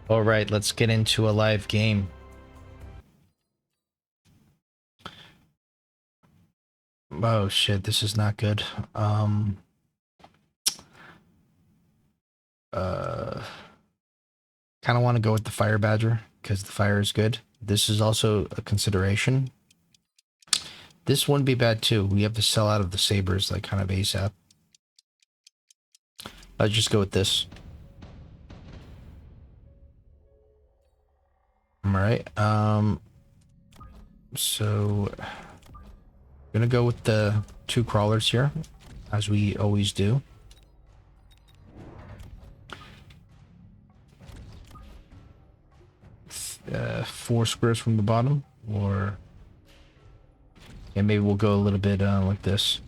All right, let's get into a live game. Oh shit, this is not good. Uh, kind of want to go with the fire badger because the fire is good. This is also a consideration. This wouldn't be bad too. We have to sell out of the sabers like kind of ASAP. Let's just go with this. All right. So gonna go with the two crawlers here, as we always do. Four squares from the bottom, or yeah, maybe we'll go a little bit like this.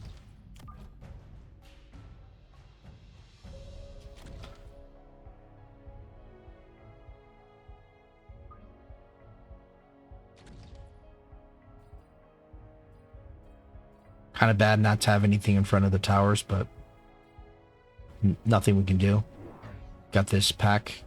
Kind of bad not to have anything in front of the towers, but nothing we can do. Got this pack.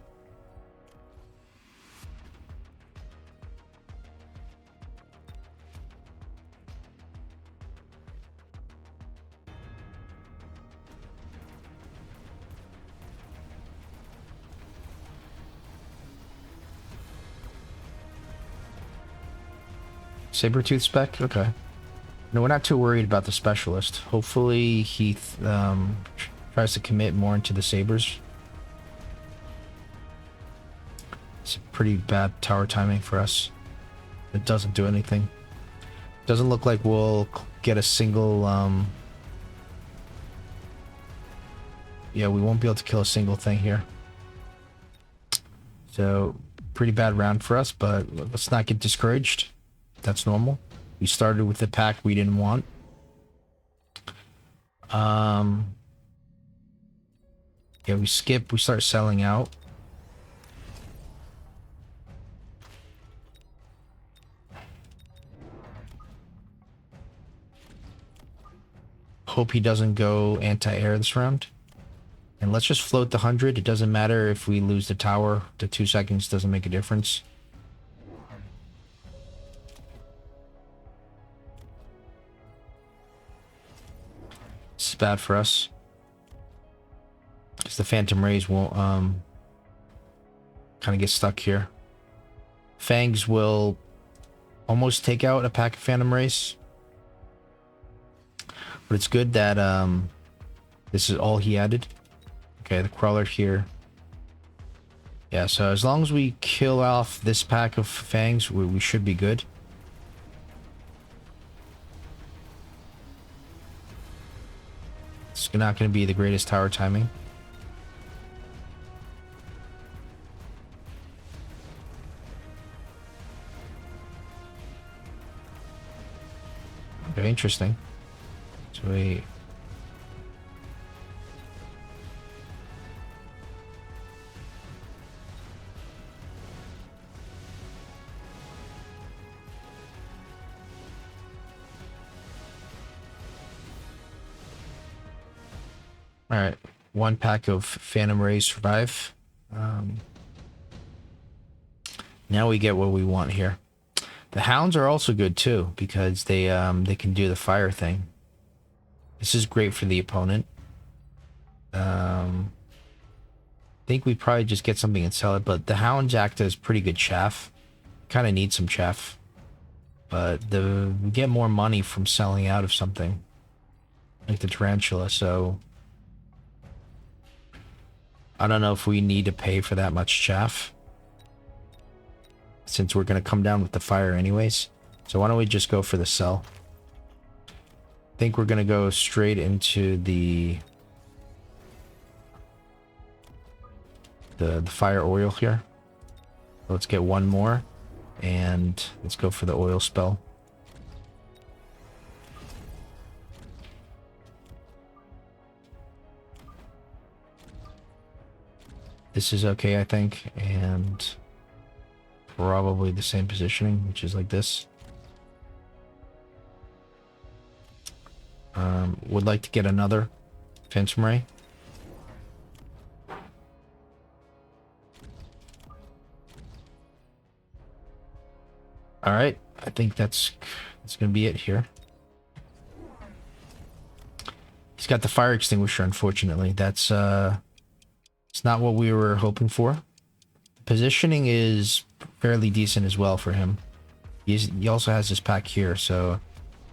Sabertooth spec? Okay. No, we're not too worried about the specialist. Hopefully he tries to commit more into the sabers. It's a pretty bad tower timing for us. It doesn't do anything. Doesn't look like we'll get a single yeah, we won't be able to kill a single thing here. So pretty bad round for us, but let's not get discouraged. That's normal. We started with the pack we didn't want. Yeah, we skip, we start selling out. Hope he doesn't go anti-air this round. And let's just float the 100. It doesn't matter if we lose the tower. The 2 seconds doesn't make a difference. It's bad for us. Because the Phantom Rays won't kind of get stuck here. Fangs will almost take out a pack of Phantom Rays. But it's good that this is all he added. Okay, the crawler here. Yeah, so as long as we kill off this pack of fangs, we should be good. It's not going to be the greatest tower timing. Very interesting. So we... Alright, one pack of Phantom Rays survive. Now we get what we want here. The Hounds are also good too, because they can do the fire thing. This is great for the opponent. I think we probably just get something and sell it, but the Hounds act as pretty good chaff. Kind of need some chaff. But we get more money from selling out of something. Like the Tarantula, so... I don't know if we need to pay for that much chaff, since we're going to come down with the fire anyways. So why don't we just go for the sell? I think we're going to go straight into the fire oil here. Let's get one more, and let's go for the oil spell. This is okay, I think, and probably the same positioning, which is like this. Would like to get another Phantom Ray. All right, I think that's gonna be it here. He's got the fire extinguisher, unfortunately. That's it's not what we were hoping for. The positioning is fairly decent as well for him. He also has his pack here, so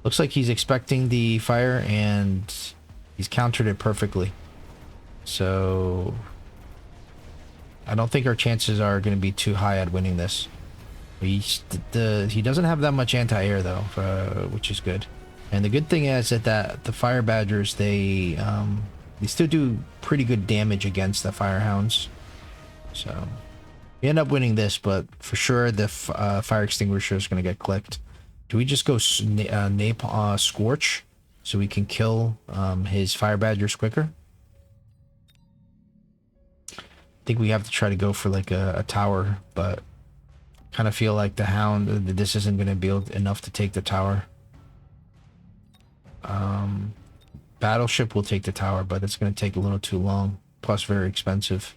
looks like he's expecting the fire and he's countered it perfectly. So I don't think our chances are going to be too high at winning this. He doesn't have that much anti-air though, which is good. And the good thing is that the fire badgers, they still do pretty good damage against the fire hounds. So we end up winning this, but for sure the fire extinguisher is going to get clicked. Do we just go Scorch so we can kill his fire badgers quicker? I think we have to try to go for like a tower, but kind of feel like the hound, this isn't going to be enough to take the tower. Battleship will take the tower, but it's going to take a little too long, plus very expensive.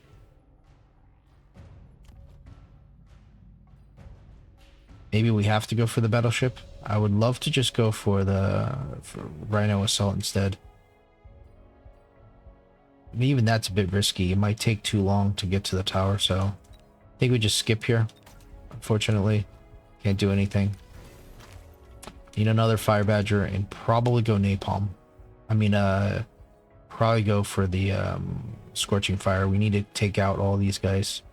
Maybe we have to go for the battleship. I would love to just go for Rhino Assault instead. I mean, even that's a bit risky. It might take too long to get to the tower, so I think we just skip here. Unfortunately, can't do anything. Need another fire badger and probably go napalm. I mean, probably go for the scorching fire. We need to take out all these guys.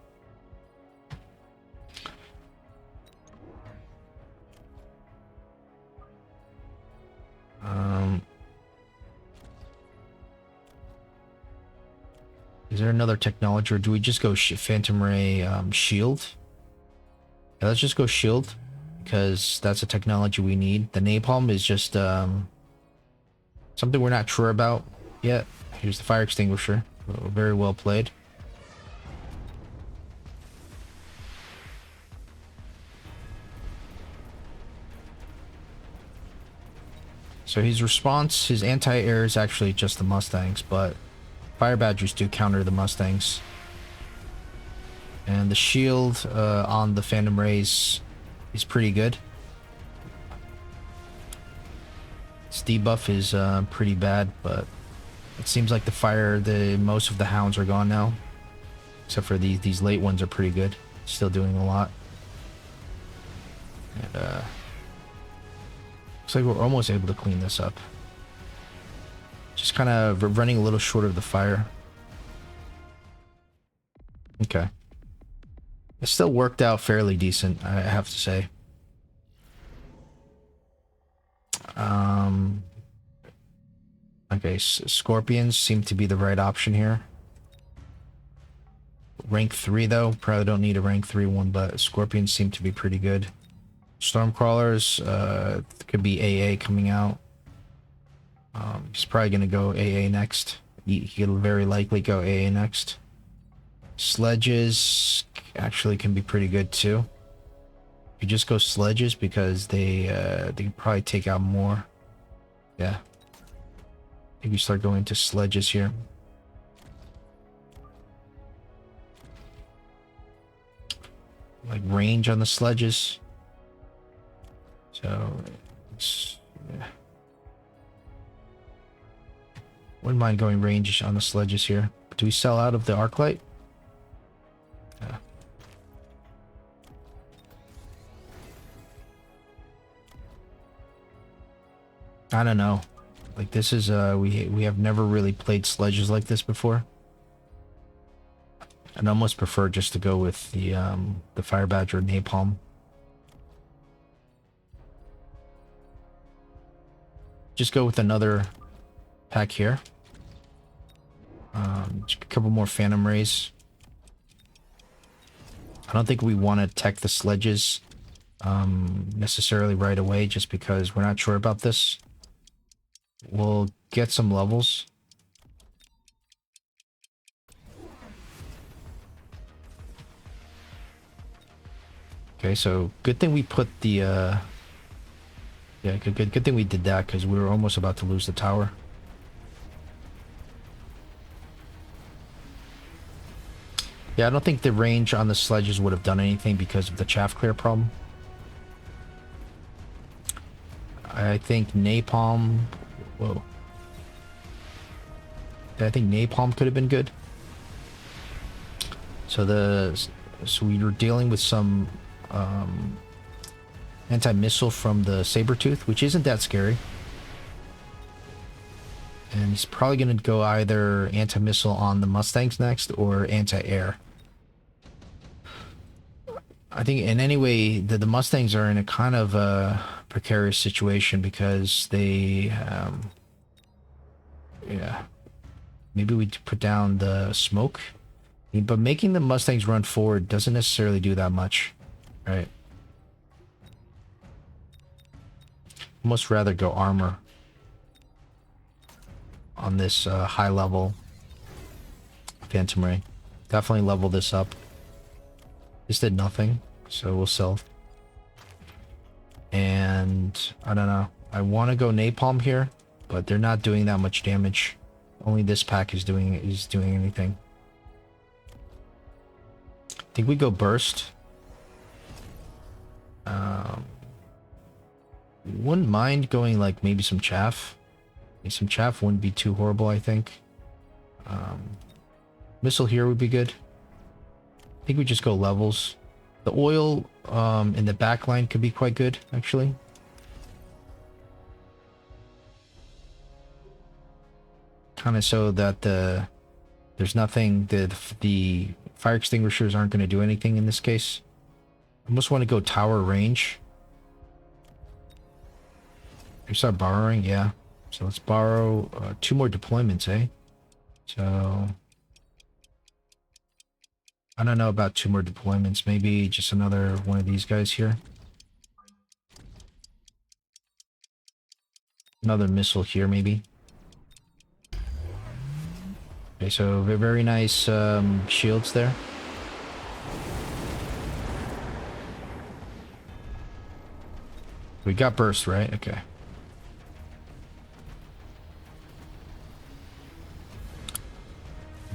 Is there another technology, or do we just go Phantom Ray shield? Yeah, let's just go shield, because that's a technology we need. The napalm is just something we're not sure about yet. Here's the fire extinguisher. Very well played. So his response, his anti-air is actually just the Mustangs, but fire badgers do counter the Mustangs. And the shield on the Phantom Rays is pretty good. Its debuff is pretty bad, but it seems like most of the hounds are gone now. Except for these late ones are pretty good. Still doing a lot. And looks like we're almost able to clean this up. Just kind of running a little short of the fire. Okay. It still worked out fairly decent, I have to say. Okay, Scorpions seem to be the right option here. Rank 3 though, probably don't need a rank 3 one, but Scorpions seem to be pretty good. Stormcrawlers, could be AA coming out. He's probably gonna go AA next. He'll very likely go AA next. Sledges actually can be pretty good too. You just go sledges because they can probably take out more. Yeah. I think we start going to sledges here. Like range on the sledges. So yeah. Wouldn't mind going range on the sledges here. Do we sell out of the arc light? Yeah. I don't know. Like this is we have never really played sledges like this before. I'd almost prefer just to go with the fire badger napalm. Just go with another pack here. Just a couple more phantom rays. I don't think we want to tech the sledges necessarily right away, just because we're not sure about this. We'll get some levels. Okay, so good thing we put the yeah, good thing we did that, because we were almost about to lose the tower. Yeah, I don't think the range on the sledges would have done anything because of the chaff clear problem. I think napalm. Whoa. I think napalm could have been good. So we were dealing with some anti-missile from the Sabertooth, which isn't that scary. And he's probably going to go either anti-missile on the Mustangs next or anti-air. I think in any way the Mustangs are in a kind of a precarious situation because they, yeah, maybe we put down the smoke, but making the Mustangs run forward doesn't necessarily do that much, right? Almost rather go armor on this high level Phantom Ray. Definitely level this up. This did nothing, so we'll sell. And I don't know. I want to go napalm here, but they're not doing that much damage. Only this pack is doing anything. I think we go burst. Wouldn't mind going like maybe some chaff. Some chaff wouldn't be too horrible, I think. Missile here would be good. I think we just go levels. The oil in the back line could be quite good, actually. Kind of so that there's nothing, the fire extinguishers aren't going to do anything in this case. I almost want to go tower range. We start borrowing, yeah. So let's borrow 2 more deployments, eh? So I don't know about 2 more deployments. Maybe just another one of these guys here. Another missile here, maybe. Okay, so very nice shields there. We got burst, right? Okay.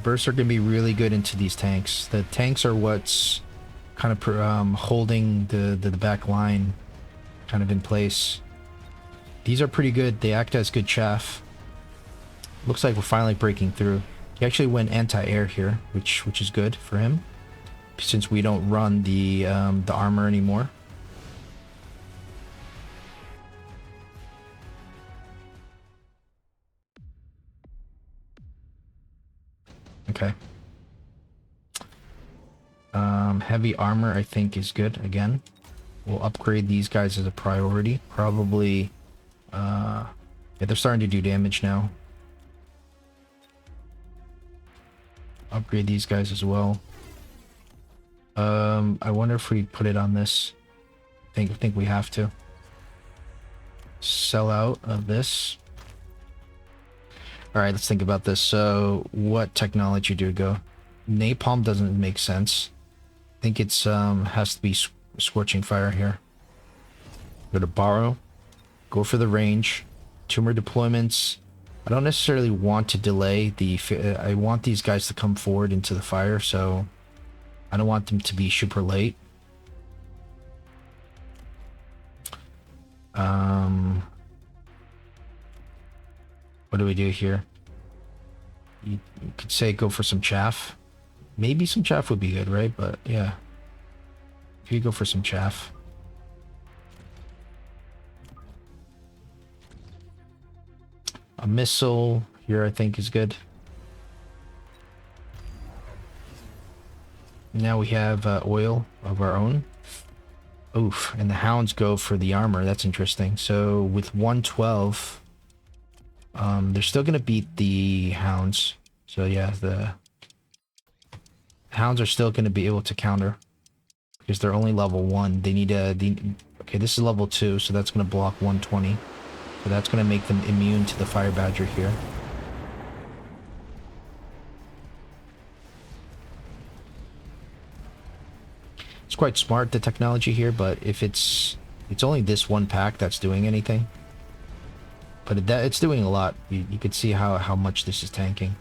Bursts are going to be really good into these tanks. The tanks are what's kind of holding the back line kind of in place. These are pretty good. They act as good chaff. Looks like we're finally breaking through. He actually went anti-air here, which is good for him, since we don't run the armor anymore. Okay. Heavy armor, I think, is good again. We'll upgrade these guys as a priority. Probably, yeah, they're starting to do damage now. Upgrade these guys as well. I wonder if we put it on this. I think we have to. Sell out of this. Alright, let's think about this. So, what technology do we go? Napalm doesn't make sense. I think it's has to be scorching fire here. Go to borrow. Go for the range. 2 more deployments. I don't necessarily want to delay the... I want these guys to come forward into the fire, so... I don't want them to be super late. What do we do here? You could say go for some chaff. Maybe some chaff would be good, right? But yeah. If you go for some chaff. A missile here, I think, is good. Now we have oil of our own. Oof, and the Hounds go for the armor. That's interesting. So with 112, they're still going to beat the Hounds. So yeah, the Hounds are still going to be able to counter. Because they're only level 1. They need a... okay, this is level 2, so that's going to block 120. So that's going to make them immune to the Fire Badger here. It's quite smart, the technology here, but if it's only this one pack that's doing anything. But it's doing a lot. You could see how much this is tanking.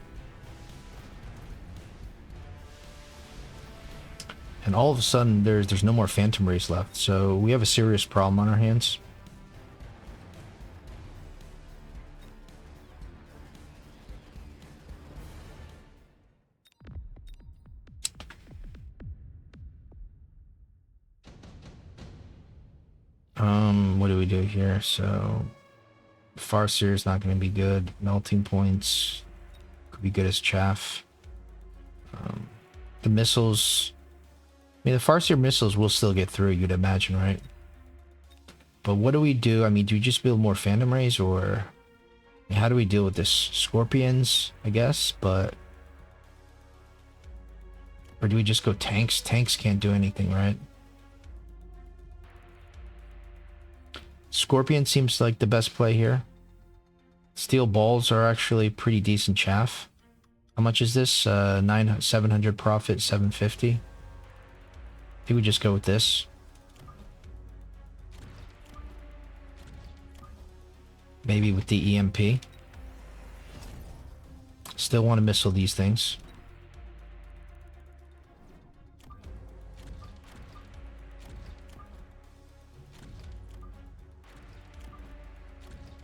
And all of a sudden, there's no more Phantom Rays left, so we have a serious problem on our hands. What do we do here? So Farseer is not going to be good. Melting points could be good as chaff. The missiles, I mean, the Farseer missiles will still get through, you'd imagine, right? But what do we do? I mean, do we just build more Phantom Rays, or how do we deal with this? Scorpions, I guess, but... Or do we just go tanks? Tanks can't do anything, right? Scorpion seems like the best play here. Steel balls are actually pretty decent chaff. How much is this? 700 profit, 750. I think we just go with this. Maybe with the EMP. Still want to missile these things.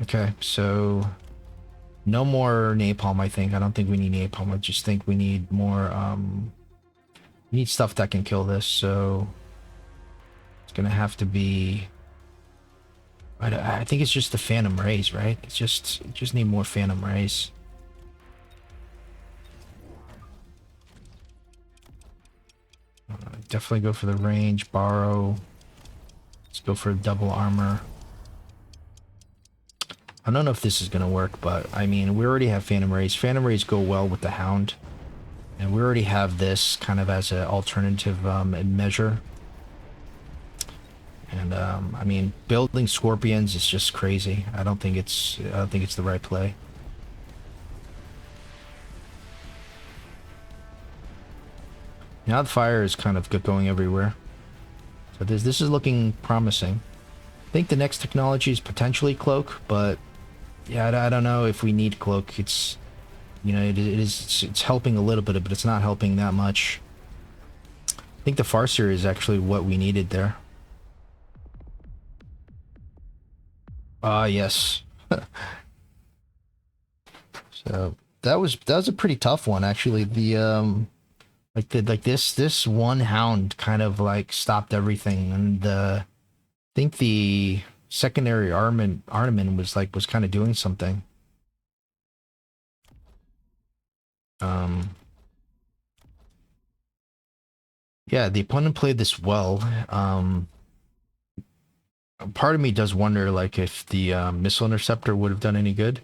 Okay, so no more napalm, I think. I don't think we need napalm. I just think we need more, we need stuff that can kill this, so it's gonna have to be... I think it's just the Phantom Rays, right? It's just need more Phantom Rays. Definitely go for the range, borrow. Let's go for double armor. I don't know if this is going to work, but I mean, we already have Phantom Rays. Phantom Rays go well with the Hound. And we already have this kind of as an alternative measure. And I mean, building Scorpions is just crazy. I don't think it's the right play. Now the fire is kind of going everywhere. So this is looking promising. I think the next technology is potentially Cloak, but yeah, I don't know if we need Cloak. It's, you know, it's helping a little bit, but it's not helping that much. I think the Farseer is actually what we needed there. Ah, yes. So that was a pretty tough one, actually. The this one Hound kind of like stopped everything, and I think the secondary armament was kind of doing something. Yeah, the opponent played this well. Part of me does wonder, like, if the missile interceptor would have done any good.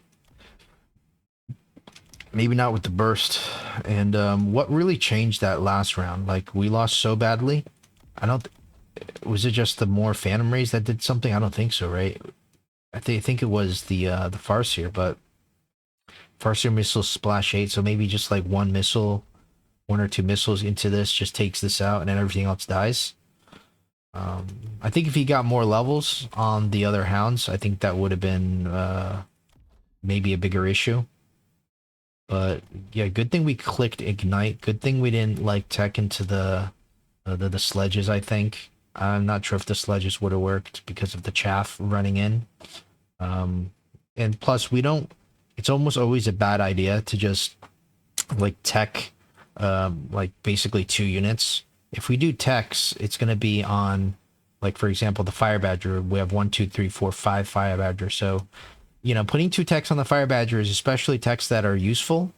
Maybe not with the burst. And what really changed that last round? Like, we lost so badly. I don't. Was it just the more Phantom Rays that did something? I don't think so, right? I think it was the Farseer, but Farseer missile splash 8, so maybe just like one or two missiles into this just takes this out, and then everything else dies. I think if he got more levels on the other Hounds, I think that would have been maybe a bigger issue. But yeah, good thing we clicked Ignite. Good thing we didn't like tech into the sledges, I think. I'm not sure if the sledges would have worked because of the chaff running in. And plus, we don't... It's almost always a bad idea to just, like, tech, like, basically 2 units. If we do techs, it's going to be on, like, for example, the Fire Badger. We have 1, 2, 3, 4, 5 Fire Badger. So, you know, putting 2 techs on the Fire Badgers, especially techs that are useful,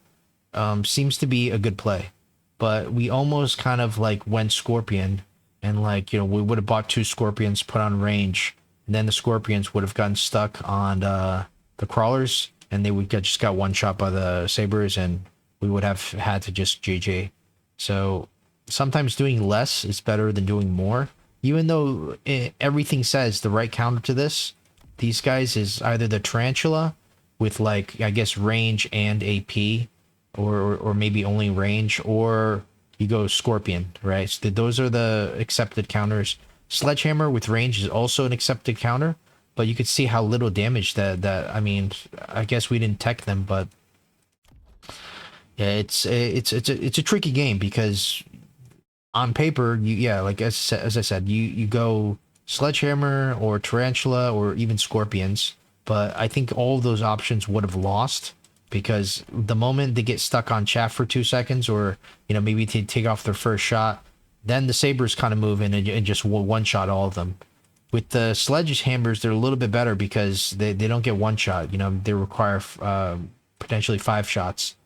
seems to be a good play. But we almost kind of, like, went Scorpion, and, like, you know, we would have bought 2 Scorpions, put on range, and then the Scorpions would have gotten stuck on the crawlers, and they would just got one shot by the sabers, and we would have had to just GG. So sometimes doing less is better than doing more. Even though everything says the right counter to this, these guys is either the Tarantula with, like, I guess range and AP, or maybe only range, or you go Scorpion, right? So those are the accepted counters. Sledgehammer with range is also an accepted counter, but you could see how little damage that I mean, I guess we didn't tech them, but yeah, it's a tricky game because on paper, like as I said, you go Sledgehammer or Tarantula or even Scorpions, but I think all of those options would have lost because the moment they get stuck on chaff for 2 seconds, or, you know, maybe they take off their first shot, then the sabers kind of move in and just one shot all of them. With the sledgehammers, they're a little bit better because they don't get one shot. You know, they require potentially 5 shots.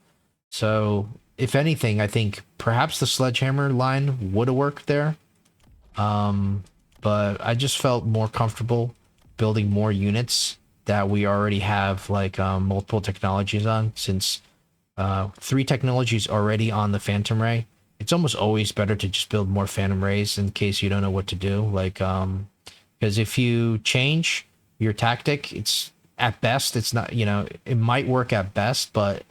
So, if anything, I think perhaps the sledgehammer line would have worked there. But I just felt more comfortable building more units that we already have like multiple technologies on, since 3 technologies already on the Phantom Ray. It's almost always better to just build more Phantom Rays in case you don't know what to do. Like, because if you change your tactic, it's at best, it's not, you know, it might work at best, but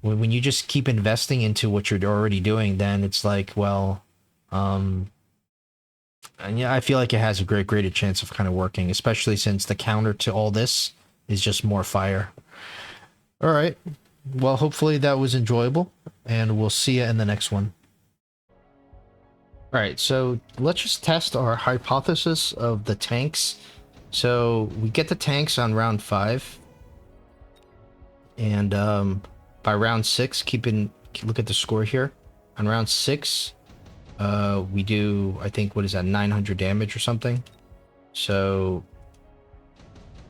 when you just keep investing into what you're already doing, then it's like, well, and yeah, I feel like it has a greater chance of kind of working, especially since the counter to all this is just more fire. All right. Well, hopefully that was enjoyable, and we'll see you in the next one. All right, so let's just test our hypothesis of the tanks. So we get the tanks on round 5, and by round 6, look at the score here. On round 6, we do, I think, what is that, 900 damage or something? So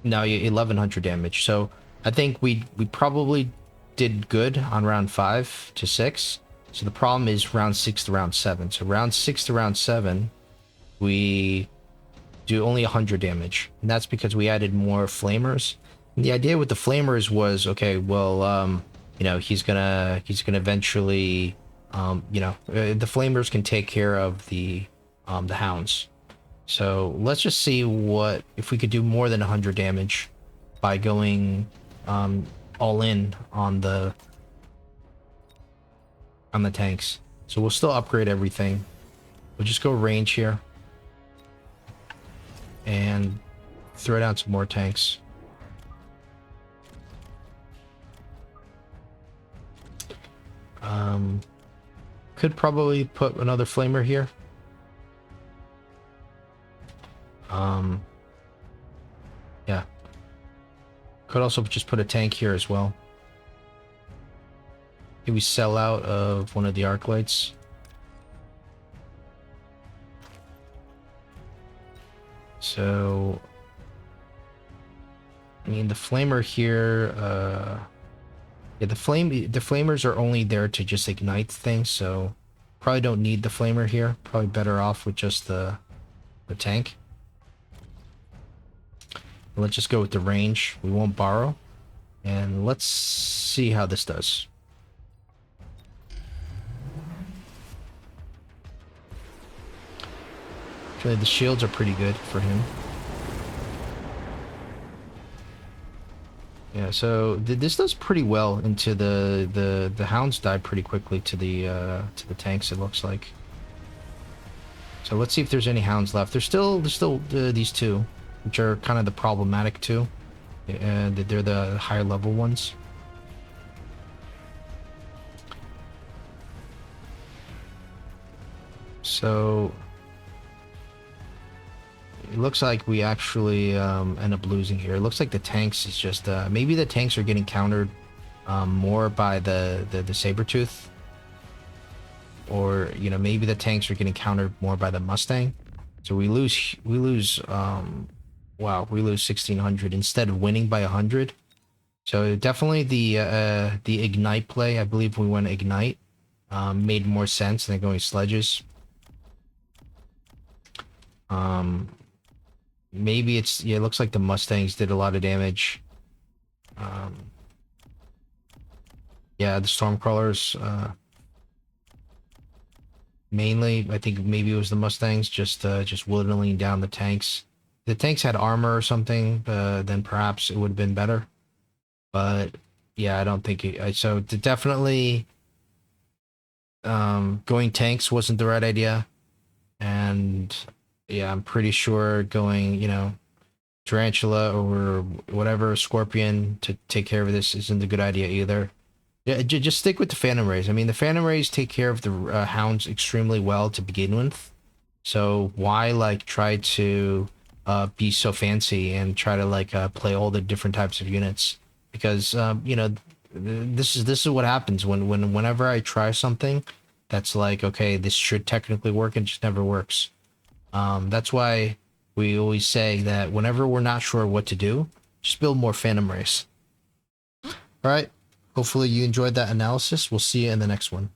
no, 1100 damage. So I think we probably did good on round 5 to 6. So the problem is round 6 to round 7. So round 6 to round 7, we do only 100 damage, and that's because we added more flamers. And the idea with the flamers was, okay, well, you know, he's gonna eventually, you know, the flamers can take care of the hounds. So let's just see if we could do more than 100 damage by going all in on the tanks. So we'll still upgrade everything. We'll just go range here and throw down some more tanks. Could probably put another flamer here. Yeah. Could also just put a tank here as well. Maybe sell out of one of the arc lights. So, I mean, the flamer here, yeah, the flamers are only there to just ignite things, so probably don't need the flamer here. Probably better off with just the tank. Let's just go with the range. We won't borrow. And let's see how this does. Actually, the shields are pretty good for him. Yeah, so this does pretty well into the hounds die pretty quickly to the tanks, it looks like. So let's see if there's any hounds left. There's still these 2, which are kind of the problematic 2. And they're the higher level ones. So it looks like we actually end up losing here. It looks like the tanks is just maybe the tanks are getting countered more by the Sabertooth, or you know, maybe the tanks are getting countered more by the Mustang. So we lose wow, we lose 1600 instead of winning by 100. So definitely the ignite play, I believe we went ignite, made more sense than going sledges. Maybe it's, yeah, it looks like the Mustangs did a lot of damage. Yeah, the Stormcrawlers, mainly, I think maybe it was the Mustangs just whittling down the tanks. If the tanks had armor or something, then perhaps it would have been better. But yeah, I don't think it, so definitely going tanks wasn't the right idea. And yeah, I'm pretty sure going, you know, Tarantula or whatever, Scorpion to take care of this isn't a good idea either. Yeah, just stick with the Phantom Rays. I mean, the Phantom Rays take care of the Hounds extremely well to begin with. So why, like, try to be so fancy and try to, like, play all the different types of units? Because, you know, this is what happens whenever I try something that's like, okay, this should technically work, and it just never works. That's why we always say that whenever we're not sure what to do, just build more Phantom Race. All right. Hopefully you enjoyed that analysis. We'll see you in the next one.